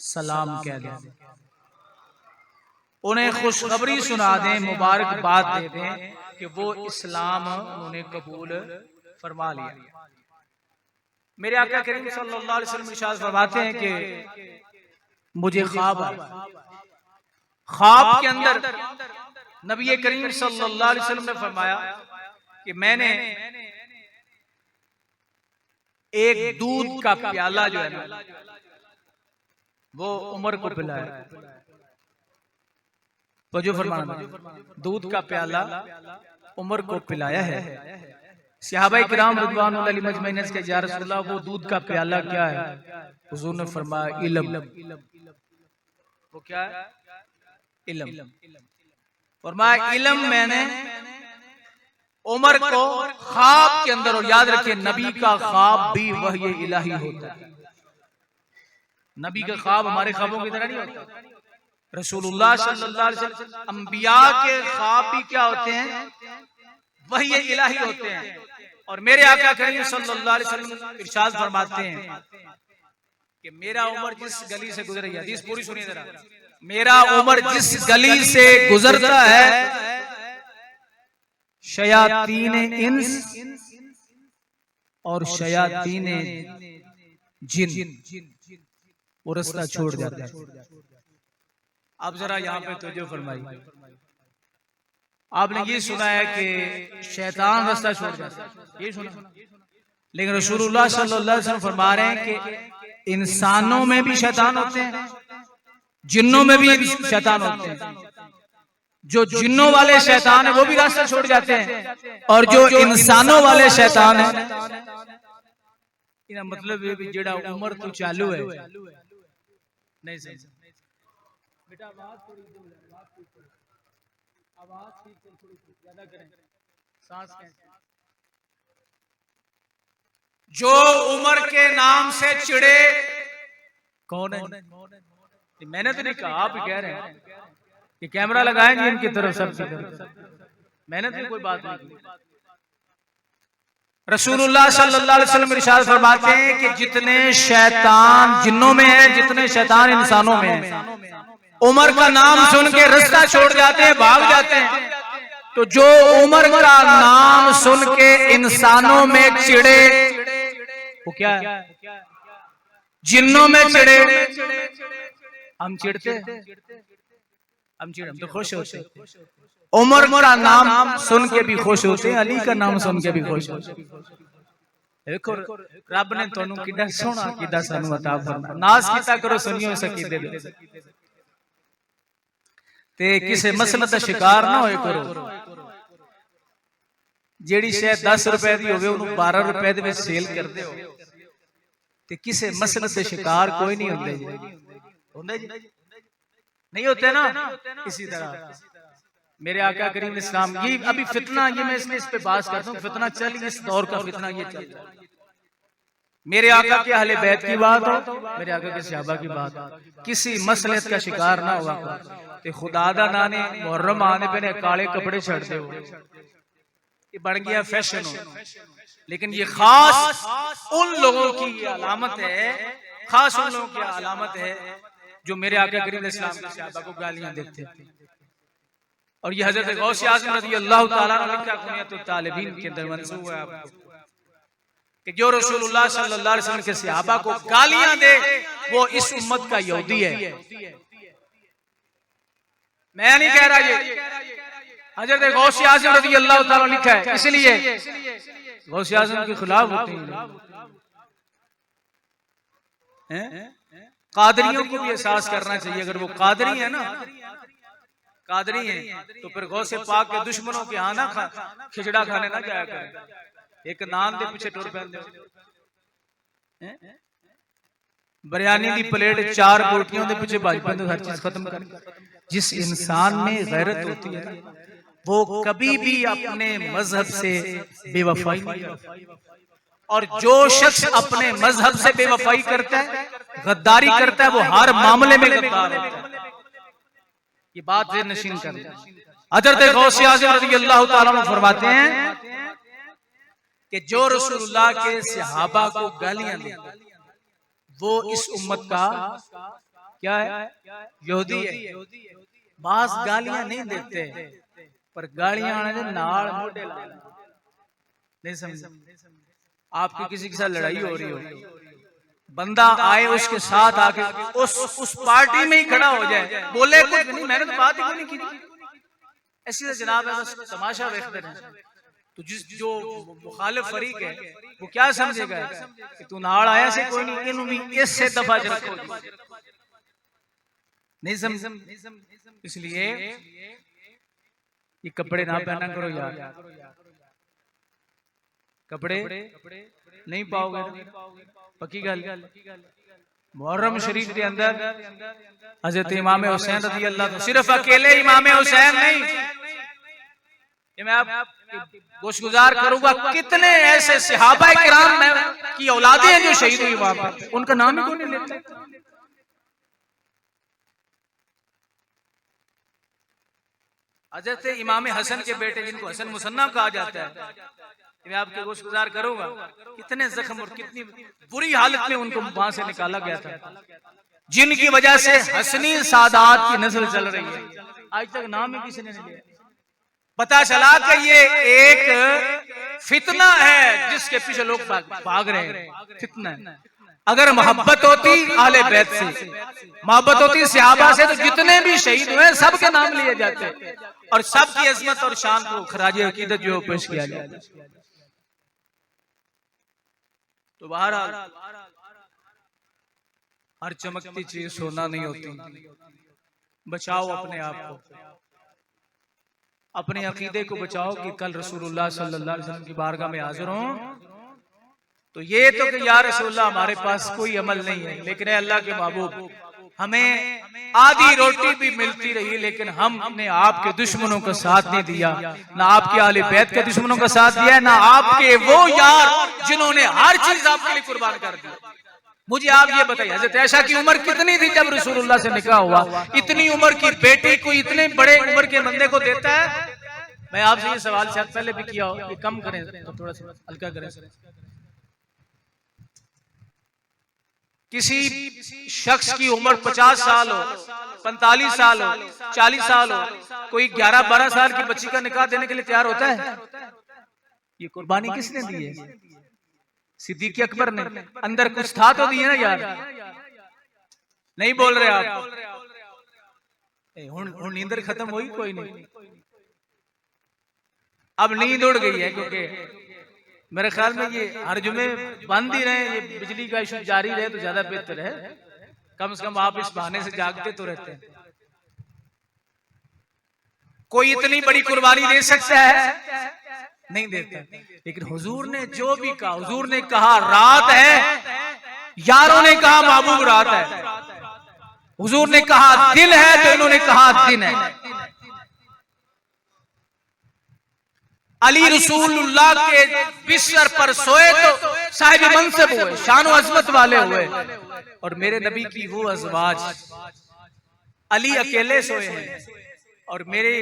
सलाम कह दें, उन्हें खुशखबरी सुना दें, मुबारकबाद दे दें कि वो इस्लाम उन्होंने कबूल फरमा लिया। मेरे आका करीम सल्लल्लाहु अलैहि वसल्लम इरशाद फरमाते हैं कि मुझे ख्वाब आया, ख्वाब के अंदर नबी करीम सल्लल्लाहु अलैहि वसल्लम ने फरमाया कि मैंने एक दूध का प्याला जो है ना वो उमर को पिलाया। तो जो फरमाना, दूध का प्याला उमर को पिलाया है। सहाबाए किराम रिज़वानुल्लाह अलैहिम अजमईन ने कहा, या रसूल अल्लाह वो दूध का प्याला क्या है? हुजूर ने फरमाया इल्म। वो क्या है? इल्म। फरमाया इल्म मैंने उमर को ख्वाब के अंदर, और याद रखिए नबी का ख्वाब भी वही इलाही होता है। नबी का ख्वाब हमारे ख्वाबों की तरह नहीं होता। रसूलुल्लाह सल्लल्लाहु अलैहि वसल्लम अंबिया के ख्वाब भी क्या होते हैं? वही इलाही होते हैं। और मेरे आका करीम सल्लल्लाहु अलैहि वसल्लम इरशाद फरमाते हैं कि मेरा उमर जिस गली से गुजर, हदीस पूरी सुनिए जरा, मेरा उमर जिस गली से गुजरता है शयातीन इंस और शयातीन जिन वो रास्ता छोड़ जाता है। आप जरा यहाँ पे तवज्जो फरमाइए। आपने ये सुना है कि शैतान रास्ता छोड़ जाता है, ये सुना, लेकिन रसूलुल्लाह सल्लल्लाहु अलैहि वसल्लम फरमा रहे हैं कि इंसानों में भी शैतान होते हैं, जिन्नों में भी शैतान होते हैं। जो जिन्नों वाले शैतान है वो भी रास्ता छोड़ जाते हैं, और जो इंसानों वाले शैतान है, इना मतलब ये भी जेड़ा उम्र तो चालू है नहीं सही बेटा, आवाज थोड़ी आवाज ठीक से थोड़ी ज्यादा करें, सांस कैसे। जो उम्र के नाम से चिड़े कौन है? मैंने तो नहीं कहा, आप ही कह रहे हैं कि कैमरा लगाएंगे इनकी तरफ, सबकी तरफ। मैंने तो कोई बात नहीं। रसूलुल्लाह सल्लल्लाहु अलैहि वसल्लम इरशाद फरमाते हैं कि जितने शैतान जिन्नों में है, जितने शैतान इंसानों में है, उमर का नाम सुन के रास्ता छोड़ जाते हैं, भाग जाते हैं। तो जो उमर का नाम सुन के इंसानों में चिड़े, वो क्या है? जिन्नों में चिड़े। हम चिढ़ते, हम तो खुश होते हैं। उमर का नाम सुन के भी खुश होते हैं, अली का नाम सुन के भी खुश होते हैं। देखो रब ने तुहानू कितना सोहना किदा सानू अता फरमाया। नाज कीता करो सुनियो सकीदे दे ते किसे मसलत दा शिकार ना होए करो। जेड़ी शय 10 रुपए दी होवे उन्हें 12 रुपए दे विच सेल करदे हो, ते किसे मसलत दे शिकार कोई नहीं होंदे जी। होंदे जी नहीं होते ना। इसी तरह मेरे आका करीम इस्लाम, ये अभी फितना, ये मैं इसमें इस पे बात करता हूँ, फितना चल, इस दौर का फितना ये चल रहा है। मेरे आका के अहले बैत की बात हो, मेरे आका के सहाबा की बात हो, किसी मसलत का शिकार ना हुआ ते खुदा दा नाने मुहर्रम आने पे ने काले कपड़े छड़ते हो, ये बढ़ गया फैशन हो। लेकिन ये खास उन लोगों की अलामत है, खास उन लोगों की अलामत है जो मेरे आका करीम इस्लाम के सहाबा को गालियां देते थे। और ये हजरत गौस आज़म रज़ी अल्लाह ताला अन्हु का कुनियतुत तालिबीन के अंदर मंसूब है आपको कि जो रसूलुल्लाह सल्लल्लाहु अलैहि वसल्लम के सहाबा को गालियां दे वो इस उम्मत का यहूदी है। मैं नहीं कह रहा, ये हजरत गौस आज़म रज़ी अल्लाह ताला लिखा है, इसलिए गौस आज़म के खिलाफ होते हैं। कादरियों को भी एहसास करना चाहिए, अगर वो कादरी है ना, कादरी है तो फिर गौसे पाक के दुश्मनों के यहाँ ना खिचड़ा खाने ना जाया करें, एक नान दे पीछे टुर पैंदे। बिरयानी दी प्लेट 4 बोटियों के पीछे भज पैंदे, हर चीज खत्म कर। जिस इंसान में गैरत होती है वो कभी भी अपने मजहब से बेवफाई नहीं करता, और जो शख्स अपने मजहब से बेवफाई करता है, गद्दारी करता है, वो हर मामले में गद्दार होता है। ये बात से नशीन कर। हजरत गौसे आज़म रज़ी अल्लाह ताला अन्हु फरमाते हैं कि जो रसूलुल्लाह के सहाबा को गालियां दे वो इस उम्मत का क्या है, यहूदी है। बास गालियां नहीं देते पर गालियां आने दे नाल मोढे ला नहीं समझ। आपकी किसी के साथ लड़ाई हो रही हो, बंदा आए उसके साथ आके उस पार्टी में ही खड़ा हो जाए, बोले कुछ नहीं, मैंने तो बात ही कोई नहीं की, ऐसी तो जनाब है बस तमाशा देखते रहे। तो जो मुखालिफ फरीक है वो क्या समझेगा कि तू नाल आया से कोई नहीं, इन्हों भी इससे दफा रखो, नहीं समझ। इसलिए ये कपड़े ना पहना करो यार, कपड़े नहीं पाओगे, पक्की गल। मुहर्रम शरीफ के अंदर हजरत इमाम हुसैन रज़ी अल्लाह, सिर्फ अकेले इमाम हुसैन नहीं, ये मैं आप गोशगुजार करूंगा कितने ऐसे सहाबा किराम की औलादें हैं जो शहीद हुई वहां पर, उनका नाम ही कोई नहीं लेता। हजरत इमाम हसन के बेटे जिनको हसन मुसन्ना कहा जाता है, मैं आपके गोशगुजार करूंगा कितने जख्म और कितनी बुरी हालत में उनको वहां से निकाला गया था, जिनकी वजह से हसनी सादात की नस्ल चल रही है। आज तक नाम ही किसी ने नहीं लिया। पता चला कि ये एक फितना है जिसके पीछे लोग भाग रहे हैं, फितना है। अगर मोहब्बत होती आले बैत से, मोहब्बत होती सहाबा से, तो जितने भी शहीद हुए सबके नाम लिए जाते और सबकी अजमत और शान को खराजे अकीदत जो पेश किया जाए। तो बहरहाल हर चमकती चीज सोना नहीं होती। बचाओ अपने आप को, अपने अकीदे को बचाओ कि कल रसूलुल्लाह सल्लल्लाहु अलैहि वसल्लम की बारगाह में हाजिर हों तो ये तो कि या रसूलल्लाह हमारे पास कोई अमल नहीं है, लेकिन अल्लाह के महबूब हमें आधी रोटी भी मिलती रही लेकिन हमने आपके दुश्मनों का साथ नहीं दिया, ना आपके आले बैत के दुश्मनों का साथ दिया, ना आपके वो यार जिन्होंने हर चीज आपके लिए कुर्बान कर दी। मुझे आप ये बताइए, हज़रत आयशा की उम्र कितनी थी जब रसूलुल्लाह से निकाह हुआ? इतनी उम्र की बेटी को इतने बड़े उम्र के बंदे को देता है। मैं आपसे ये सवाल शायद पहले भी किया हो, ये कम करें तो थोड़ा सा हल्का करें। किसी शख्स की उम्र 50 साल हो, 45 साल हो, 40 साल हो, कोई 11-12 साल की बच्ची का निकाह देने के लिए तैयार होता है? ये कुर्बानी किसने दी है? सिद्दीक अकबर ने। अंदर कुछ था तो दिए ना यार, नहीं बोल रहे आप? हुण नींदर खत्म हुई? कोई नहीं, अब नींद उड़ गई है, क्योंकि मेरे ख्याल में ये हर जुमे बंद ही रहे, ये बिजली का इशू जारी रहे तो ज्यादा बेहतर है। कम से कम आप इस बहाने से जागते तो रहते हैं। कोई इतनी बड़ी कुर्बानी दे सकता है? नहीं देता। लेकिन हुजूर ने जो भी कहा, हुजूर ने कहा रात है, यारों ने कहा महबूब रात है, हुजूर ने कहा दिल है तो इन्होंने कहा दिन है। अली रसूलुल्लाह के बिस्तर पर सोए तो साहिब मनसब हुए, शान अजमत वाले हुए, और मेरे नबी की वो अज़वाज अली अकेले सोए हैं और मेरे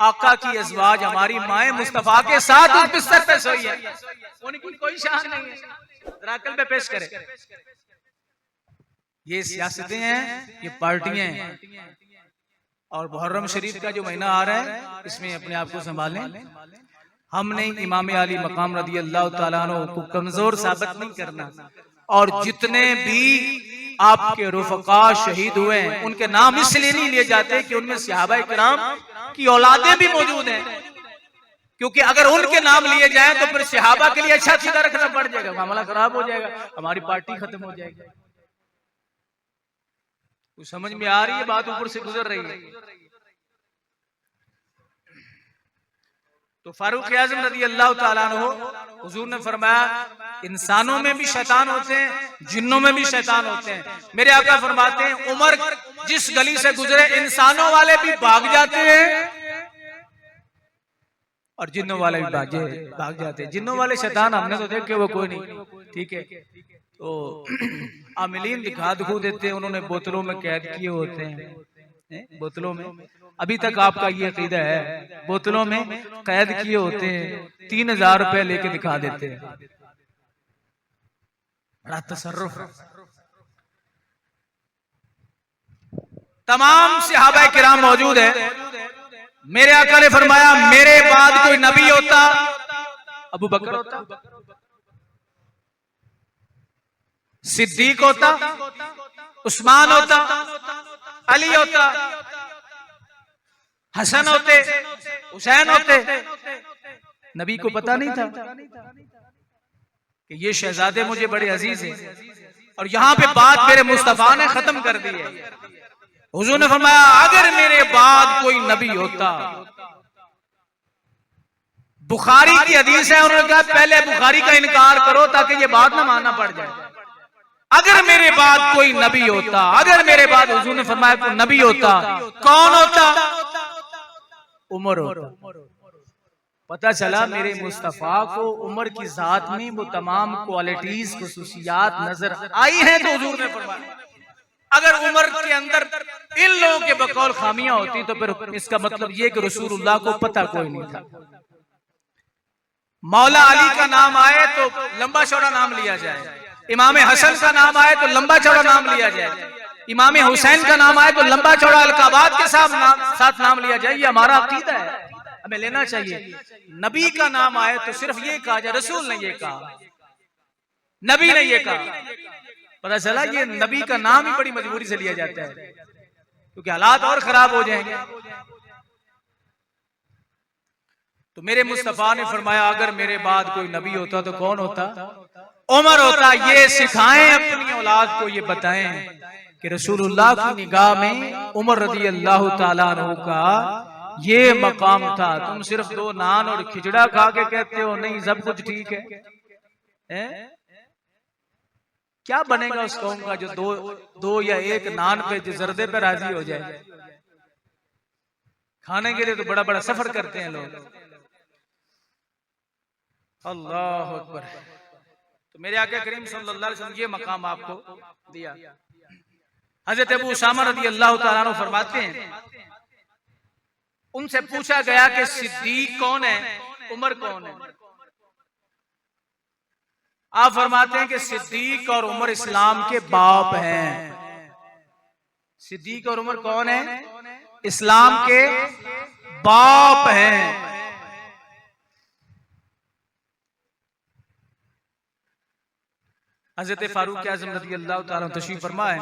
आका की अज़वाज हमारी माए मुस्तफा के साथ उस बिस्तर पे सोई है। उनकी कोई शान नहीं है। जरा अकल पे पेश करें। ये सियासतें हैं, ये पार्टियां हैं, और मुहर्रम शरीफ का जो महीना आ रहा है, इसमें अपने आप को संभालें। हमने इमाम अली मकाम रदी अल्लाह तआला अन्हु को कमजोर साबित नहीं करना, और जितने भी आपके रुफका शहीद हुए हैं उनके नाम इसलिए नहीं लिए जाते कि उनमें सहाबा किराम की औलादें भी मौजूद हैं, क्योंकि अगर उनके नाम लिए जाए तो फिर सहाबा के लिए अच्छा सीधा रखना पड़ जाएगा, मामला खराब हो जाएगा, हमारी पार्टी खत्म हो जाएगी। कुछ समझ में आ रही है बात, ऊपर से गुजर रही है। तो फारूक आजम रज़ी अल्लाह ताला अन्हु, हुजूर ने फरमाया इंसानों में भी शैतान होते हैं, जिन्नों में भी शैतान होते हैं। मेरे आका फरमाते हैं उमर जिस गली से गुजरे इंसानों वाले भी भाग जाते हैं और जिन्नों वाले भी भाग जाते हैं। जिन्नों वाले शैतान हमने तो देखे वो कोई नहीं, ठीक है। तो आमिलीन दिखा दिखू देते हैं, उन्होंने बोतलों में कैद किए होते हैं, बोतलों में। अभी तक आपका ये अकीदा है, बोतलों में कैद किए होते हैं, 3000 रुपए लेके दिखा देते हैं। बड़ा तसर्रुफ। तमाम सहाबा किराम मौजूद है। मेरे आका ने फरमाया मेरे बाद कोई नबी होता अबू बकर होता, सिद्दीक होता, उस्मान होता, अली होता, हसन होते, हुसैन होते। नबी को पता नहीं था कि ये शहजादे मुझे बड़े अजीज हैं, और यहां पे बात मेरे मुस्तफा ने खत्म कर दी है। हुजूर ने फरमाया अगर मेरे बाद कोई नबी होता, बुखारी की हदीस है, उन्होंने कहा पहले बुखारी का इनकार करो ताकि ये बात ना मानना पड़ जाए। अगर मेरे बाद कोई नबी होता, अगर मेरे बाद, हुजूर ने फरमाया कोई नबी होता, कौन होता? उमर होता। पता चला मेरे मुस्तफा को उमर की जात में वो तमाम क्वालिटीज खुसूसियात नजर आई हैं। तो हुजूर ने फरमाया अगर उमर के अंदर इन लोगों के बकौल खामियां होती तो फिर इसका मतलब ये कि रसूलुल्लाह को पता कोई नहीं था। मौला अली का नाम आए तो लंबा चौड़ा नाम लिया जाए, इमाम हसन का नाम आए तो लंबा चौड़ा नाम लिया जाए, इमाम हुसैन का नाम आए तो लंबा चौड़ा अलकाबात के साथ नाम लिया जाए। ये हमारा अकीदा है, हमें लेना चाहिए। नबी का नाम आए तो सिर्फ ये कहा जाए रसूल ने ये कहा, नबी ने ये कहा। पता चला ये नबी का नाम ही बड़ी मजबूरी से लिया जाता है, क्योंकि हालात और खराब हो जाएंगे। तो मेरे मुस्तफा ने फरमाया अगर मेरे बाद कोई नबी होता तो कौन होता? उमर होता। ये सिखाएं अपनी औलाद को, ये बताएं कि रसूलुल्लाह की निगाह में उमर रज़ी अल्लाह ताला अन्हु का ये मकाम था। तुम सिर्फ 2 नान और खिचड़ा खा के कहते हो नहीं सब कुछ ठीक है? क्या बनेगा उस कौम का जो दो या एक नान पे जर्दे पे राजी हो जाए? खाने के लिए तो बड़ा बड़ा सफर करते हैं लोग। अल्लाह अकबर। तो मेरे आका करीम सल्लल्लाहु अलैहि वसल्लम ये मकाम आपको दिया। हजरत अबू उसामा रज़ी अल्लाह तआला अन्हु फरमाते हैं उनसे पूछा गया कि सिद्दीक कौन है, उमर कौन है? आप फरमाते हैं कि सिद्दीक और उमर इस्लाम के बाप हैं। सिद्दीक और उमर कौन है? इस्लाम के बाप हैं। हज़रत फारूक आज़म रज़ी अल्लाह ताला तशरीफ फरमाए,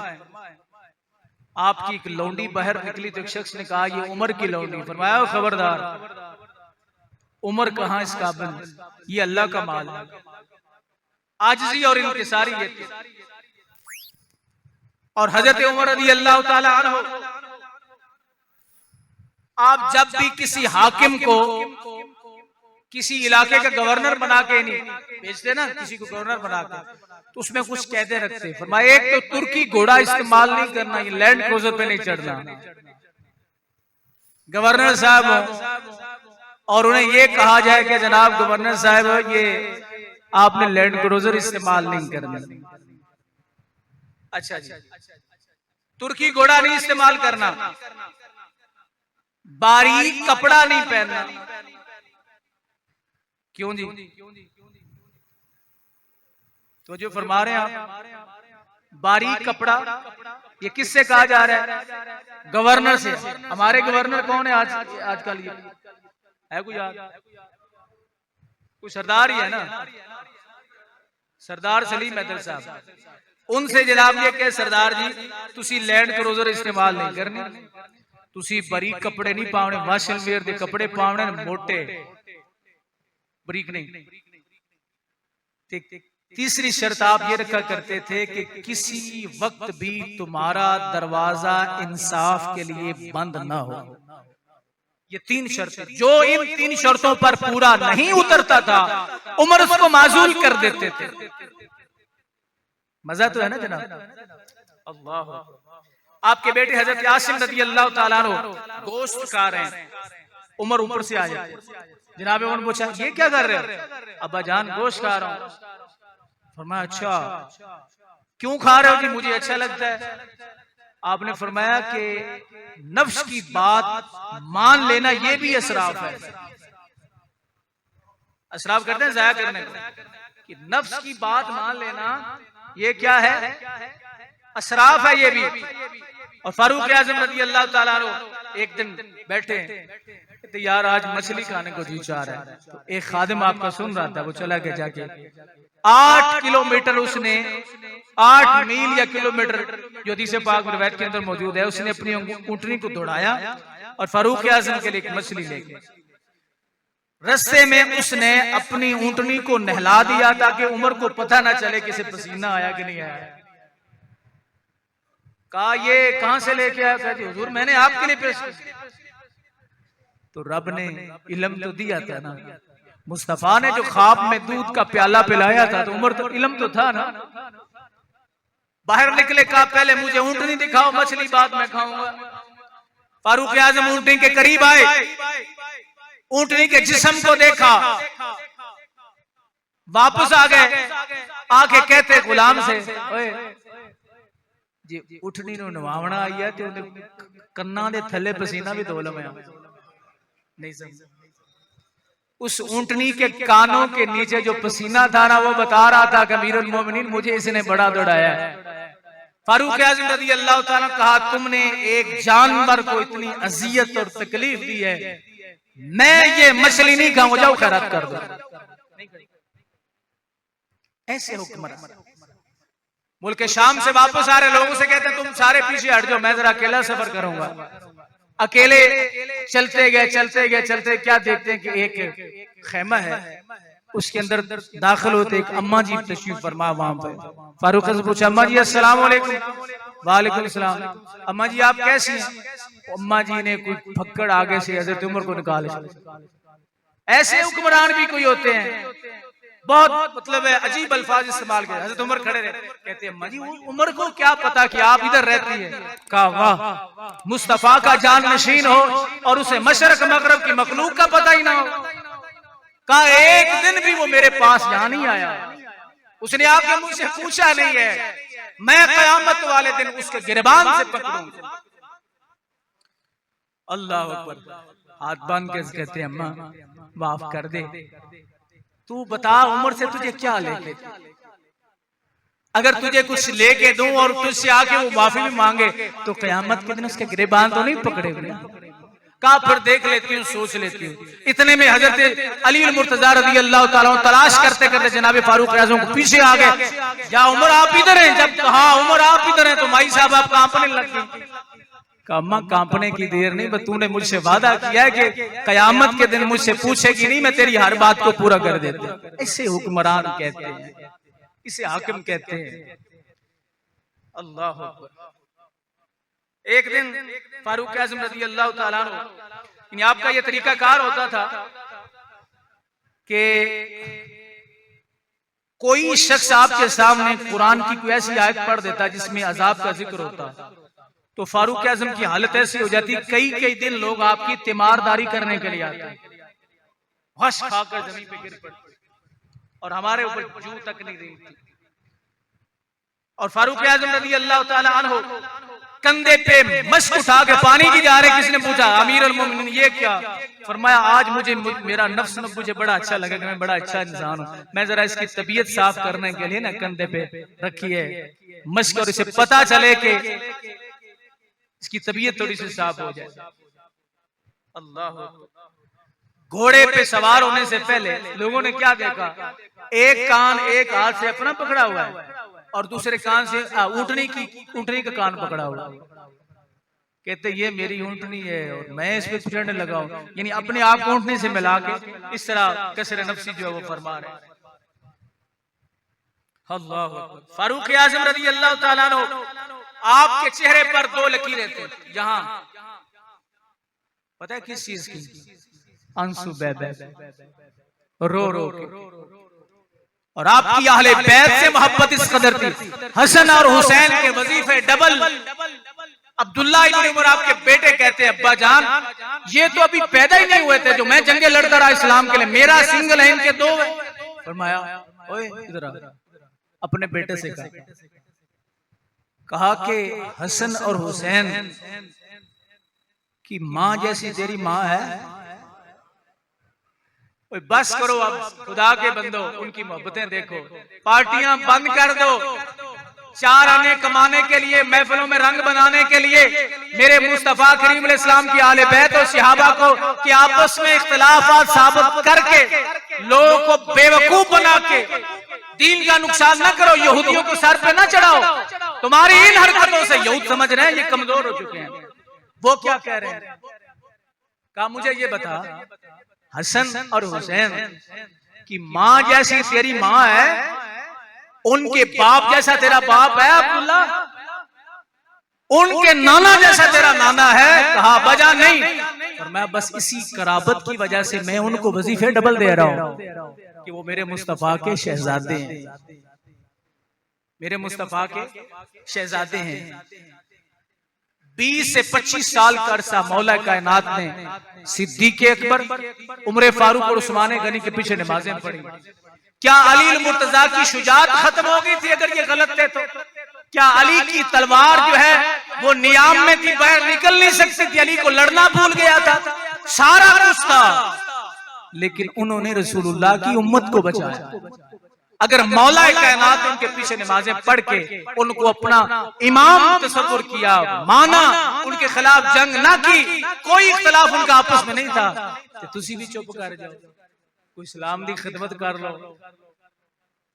आपकी एक लौंडी बाहर निकली तो एक शख्स ने कहा ये उमर की लौंडी। फरमाया खबरदार, उमर कहां इस काबिल, ये अल्लाह का माल है। आजिज़ी और इंकिसारी ये थी। और हजरत उमर रज़ी अल्लाह ताला अन्हु, आप जब भी किसी हाकिम को किसी इलाके का गवर्नर बना के नहीं भेजते ना, किसी को गवर्नर बना के, तो उसमें कुछ कहते रखते। फरमाया एक तो तुर्की घोड़ा इस्तेमाल नहीं करना, ये लैंड क्रूजर पे नहीं चढ़ना। गवर्नर साहब हो और उन्हें ये कहा जाए कि जनाब गवर्नर साहब ये आपने लैंड क्रूजर इस्तेमाल नहीं करना। अच्छा जी, तुर्की घोड़ा नहीं इस्तेमाल करना, बारीक कपड़ा नहीं पहनना। क्यों जी? तो जो फरमा रहे हैं आप, बारीक कपड़ा, ये किससे कहा जा रहा है? गवर्नर से। हमारे गवर्नर कौन है आजकल? ये है कोई याद? कोई सरदार ही है ना, सरदार सलीम हैदर साहब। उनसे जनाब ये कहे, सरदार जी तुसी लैंड क्रूजर इस्तेमाल नहीं करनी, तुसी बारीक कपड़े नहीं पावने, वाशन वेयर दे कपड़े पावने, मोटे बारीक नहीं। तीसरी शर्त आप ये रखा करते थे कि किसी वक्त भी तुम्हारा दरवाजा इंसाफ के लिए बंद ना हो। ये 3 शर्तें, जो इन 3 शर्तों पर पूरा नहीं उतरता था उमर उसको माजूल कर देते थे। मजा तो है ना जनाब? अल्लाह। आपके बेटे हजरत यासिम रज़ी अल्लाह ताला अन्हु गोश्त खा रहे हैं, उमर ऊपर से आया, जनाब उमर पूछा ये क्या कर रहे हो? अब्बा जान गोश्त खा रहा हूं। फरमाया अच्छा क्यों खा रहे हो? कि मुझे अच्छा लगता है। आपने फरमाया कि नफ्स की बात मान लेना ये भी असराफ है। असराफ करते हैं जाया करने को, कि नफ्स की बात मान लेना ये क्या है? असराफ है ये भी। और फारूक आजम रज़ी अल्लाह ताला अन्हु एक दिन बैठे तो यार आज मछली खाने को जी चाह रहा है। तो एक खादिम आपका सुन रहा था, वो चला गया जाके 8 किलोमीटर, उसने 8 मील या किलोमीटर जो हदीस पाक में रिवायत के अंदर मौजूद है, उसने अपनी ऊंटनी को दौड़ाया और फारूक आजम के लिए एक मछली लेके रस्ते में उसने अपनी ऊंटनी को नहला दिया ताकि उमर को पता ना चले किसे पसीना आया कि नहीं आया। कहा ये कहां से लेके आया? कहा जी हुजूर मैंने आपके लिए पेश। तो रब ने इल्म तो दिया था ना, मुस्तफा ने जो ख्वाब में दूध का प्याला पिलाया था तो उमर तो इल्म तो था ना। बाहर निकले, कहा पहले मुझे ऊंटनी दिखाओ, मछली बाद में खाऊंगा। फारूक आजम ऊंटनी के करीब आए, ऊंटनी के जिस्म को देखा, वापस आ गए, आके कहते गुलाम से ओए जी ऊंटनी नु नवावना आई है ते कन्ना दे थल्ले पसीना भी धो लवया। नहीं समझ? उस ऊंटनी के कानों के नीचे जो पसीना था ना, वो बता रहा था कि अमीरुल मोमिनीन मुझे इसने बड़ा दौड़ाया है। फारूक आज़म रज़ी अल्लाह ताला कहा तुमने एक जानवर को इतनी अजियत और तकलीफ दी है, मैं ये मछली नहीं खाऊं, जाओ खैरात कर दो। ऐसे हुक्मरान मुल्क शाम से वापस आ रहे लोगों से कहते तुम सारे पीछे हट जाओ, मैं जरा अकेला सफर करूंगा। अकेले चलते गए, क्या देखते हैं कि एक खेमा है, उसके अंदर दाखिल होते एक अम्मा जी तशरीफ फरमा वहां पे। फारूक से पूछा अम्मा जी अस्सलाम वालेकुम। वालेकुम सलाम। अम्मा जी आप कैसी हैं? अम्मा जी ने कोई फक्कड़ आगे से हजरत उमर को निकाल। ऐसे हुक्मरान भी कोई होते हैं, बहुत मतलब है अजीब अल्फाज इस्तेमाल किए। हजरत उमर खड़े रहे, कहते हैं अम्मा जी उमर को क्या पता कि आप इधर रहती है। कहा वाह, मुस्तफा का जान नशीन हो और उसे मशरक मगरब की मखलूक का पता ही ना हो। कहा एक दिन भी वो मेरे पास यहाँ नहीं आया, उसने आपके मुझसे पूछा नहीं है, मैं कयामत वाले दिन उसके गिरबान से पकड़ूंगा। अल्लाह अकबर। हाथ बांध के कहते हैं अम्मा माफ कर दे, तू बता उमर से तुझे क्या लेके, अगर तुझे कुछ लेके दूं और तुझसे आके वो माफी भी मांगे तो कयामत के दिन उसके गिरबान तो नहीं पकड़े हुए। कहा फिर देख लेती हूँ, सोच लेती हूँ। इतने में हजरत अली मुर्तजा रज़ी अल्लाह ताला तलाश करते करते जनाब फारूक आज़म को पीछे आ गए। या उमर आप इधर हैं? जब कहा उमर आप इधर हैं तो माई साहब आप कांपने लग गई। अम्मा कांपने की देर नहीं, बस तूने मुझसे वादा किया है कि कयामत के दिन मुझसे पूछेगी नहीं, मैं तेरी हर बात को पूरा कर देते। ऐसे हुक्मरान कहते हैं, इसे हाकिम कहते हैं। अल्लाह अकबर। एक दिन फारूक आज़म रज़ी अल्लाह ताला अन्हु, आपका यह तरीका कार होता था कि कोई शख्स आपके सामने कुरान की कोई ऐसी आयत पढ़ देता जिसमें अजाब का जिक्र होता, तो फारूक आज़म की हालत ऐसी हो जाती, कई दिन लोग आपकी तीमारदारी करने के लिए आते, हश खाकर जमीन पे गिर पड़ते और हमारे ऊपर जू तक नहीं रही थी। और फारूक आज़म रज़ी अल्लाह ताला अन्हु कंधे पे मश्क उठा के पानी की जा रहे। किसने पूछा? अमीरुल मोमिनीन। ये क्या? फरमाया आज मुझे मेरा नफ्स मुझे बड़ा अच्छा लगा कि मैं बड़ा अच्छा इंसान हूँ, मैं जरा इसकी तबीयत साफ करने के लिए ना कंधे पे रखी है मश्क, और इसे पता चले कि इसकी तबीयत थोड़ी सी साफ हो जाए। अल्लाह, घोड़े पे सवार होने से पहले लोगों ने क्या देखा, एक कान एक हाथ से अपना पकड़ा हुआ है और दूसरे कान से ऊँटनी का कान पकड़ा हुआ है। कहते ये मेरी ऊँटनी है और मैं इस पे चढ़ने लगा हूं, यानी अपने आप को ऊँटनी से मिला के इस तरह कसर नफ्सी जो है वो फरमा रहे। अल्लाह अकबर। फारूक आज़म रज़ी अल्लाह ताला अन्हु, आपके चेहरे पर दो लकीरें थी, यहाँ पता है किस चीज की? आंसू बह बह रो रो के। और आपकी अहले बैत से मोहब्बत इस कदर थी, हसन और हुसैन के वजीफे डबल। अब्दुल्ला इब्न उमर आपके बेटे कहते हैं, अब्बा जान ये तो अभी पैदा ही नहीं हुए थे जो मैं जंगे लड़ता रहा इस्लाम के लिए, मेरा सिंगल है, इनके दो है। फरमाया ओए इधर आ, अपने बेटे से कहा कि हसन और हुसैन की माँ जैसी तेरी माँ है? बस करो अब, खुदा के बंदो उनकी मोहब्बतें देखो, पार्टियां बंद कर दो, चार आने कमाने के लिए, महफिलों में रंग बनाने के लिए मेरे मुस्तफा करीम अलैहिस्सलाम की आले बैत और सहाबा को कि आपस में इख्तिलाफात साबित करके लोगों को बेवकूफ बना के दीन का नुकसान न करो, यहूदियों को सर पे न चढ़ाओ। तुम्हारी इन हरकतों से यहूद समझ रहे हैं ये कमजोर हो चुके हैं। वो क्या कह रहे हैं? कहा मुझे ये बता, हसन और हुसैन की माँ जैसी तेरी माँ है, उनके बाप जैसा तेरा बाप है अब्दुल्ला, उनके नाना जैसा तेरा नाना है? कहा बजा नहीं, और मैं बस इसी कराबत की वजह से मैं उनको वजीफे डबल दे रहा हूं कि वो मेरे मुस्तफा के शहजादे हैं, मेरे मुस्तफा के शहजादे हैं। 20 से 25 साल का अरसा मौला कायनात ने सिद्दीक़ अकबर, उमर फारूक और उस्मान गनी के पीछे नमाजें पढ़ी। क्या अली मुर्तजा की शुजात खत्म हो गई थी अगर ये गलत थे तो? क्या अली की तलवार जो है वो नियाम में थी, बाहर निकल नहीं सकती थी? अली को लड़ना भूल गया था, सारा कुछ था, लेकिन उन्होंने रसूलुल्लाह की उम्मत को बचाया। अगर मौला कायनात उनके पीछे नमाजें पढ़ के उनको अपना इमाम तसव्वुर किया, माना, उनके खिलाफ जंग ना की, कोई इख्तिलाफ उनका आपस में नहीं था, तो तुसी भी चुप कर जाओ, कोई इस्लाम की खिदमत कर लो।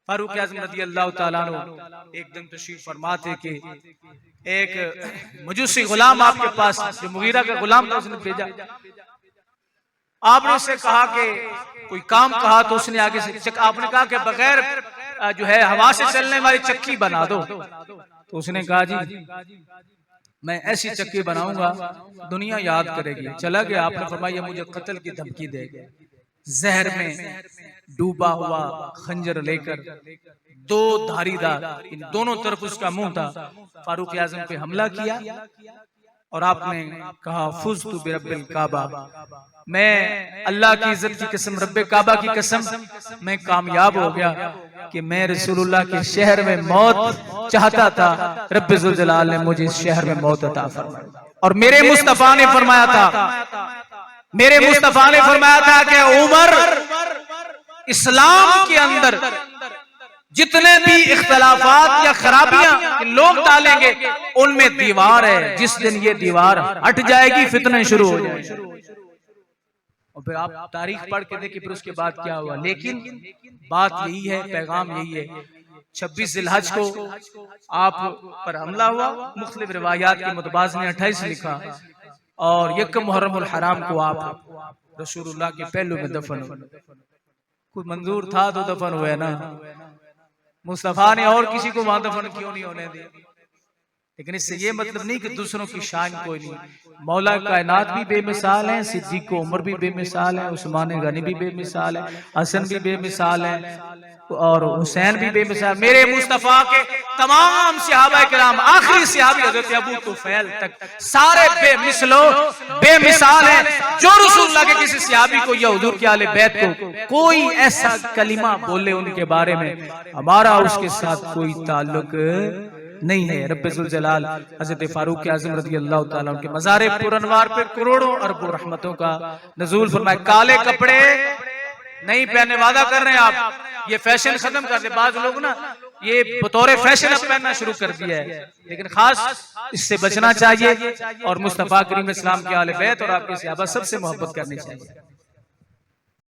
फारूक आज़म रज़ी अल्लाह ताला अन्हु एक दिन तशरीफ फरमा थे कि एक मजूसी गुलाम आपके पास, जो मुगीरा का गुलाम था, उसने भेजा। आपने उससे कहा कि कोई काम कहा तो उसने आगे से आपने कहा कि बगैर जो है हवा से चलने वाली चक्की बना दो, तो उसने कहा जी मैं ऐसी चक्की बनाऊंगा दुनिया याद करेगी। चला गया, आपने फरमाया मुझे कत्ल की धमकी देगा, जहर में डूबा हुआ खंजर लेकर, दो धारीदार, इन दोनों तरफ उसका मुंह था। फारूक आज़म पे हमला किया और आपने कहा फुज़्तु बिरब्बिल काबा, मैं अल्लाह की इज्जत की कसम, रब्बे काबा की कसम, मैं कामयाब हो गया कि मैं रसूलुल्लाह के शहर में मौत चाहता था, रब्बे ज़ुल जलाल ने मुझे इस शहर में मौत अता फरमाई। और मेरे मुस्तफा ने फरमाया था, मेरे मुस्तफा ने फरमाया था कि उमर, इस्लाम के अंदर जितने भी इख्तलाफात या खराबियां लोग डालेंगे उनमें दीवार है, जिस दिन ये दीवार हट जाएगी फितने शुरू हो जाएंगे। और फिर आप तारीख पढ़ के देखिए फिर उसके बाद क्या हुआ। लेकिन बात यही है, पैगाम यही है, 26 जिलहज को आप पर हमला हुआ, मुख्तलिफ रिवायात के मुतबाज ने 28 लिखा, और यकम मुहर्रम हराम को आप रसूलुल्लाह के पहलू में दफन हुए। कोई मंजूर था तो दफन हुए ना, मुस्तफा ने और किसी को वहां दफन क्यों नहीं होने दिया? लेकिन इससे ये मतलब नहीं कि दूसरों की शान कोई नहीं। मौला कायनात भी बेमिसाल है, सिद्दीक़ उमर भी बेमिसाल है, उस्मान गनी भी बेमिसाल है, हसन भी बेमिसाल है, और हुसैन भी बेमिसाल। मेरे मुस्तफा के तमाम सहाबा किराम, आखिरी सहाबी हज़रत अबू तुफैल तक, सारे बेमिसाल हैं। जो रसूलुल्लाह के किसी सहाबी को या हुजूर के आले बैत को कोई ऐसा कलिमा बोले उनके बारे में, हमारा उसके साथ कोई ताल्लुक नहीं है। रब्बुल जलाल हजरत फारूक आज़म रज़ी अल्लाह ताला उनके मज़ार पुरनवार पे करोड़ों अरबों रहमतों का नज़ूल फरमाए। काले कपड़े नहीं पहने, वादा कर रहे हैं आप, ये फैशन खत्म कर दे। बाज लोग ना ये बतौर फैशन अब पहनना शुरू कर दिया है, लेकिन खास इससे बचना चाहिए और मुस्तफा करीम इस्लाम के आले बैत और आपके सहाबा सबसे मोहब्बत करनी चाहिए।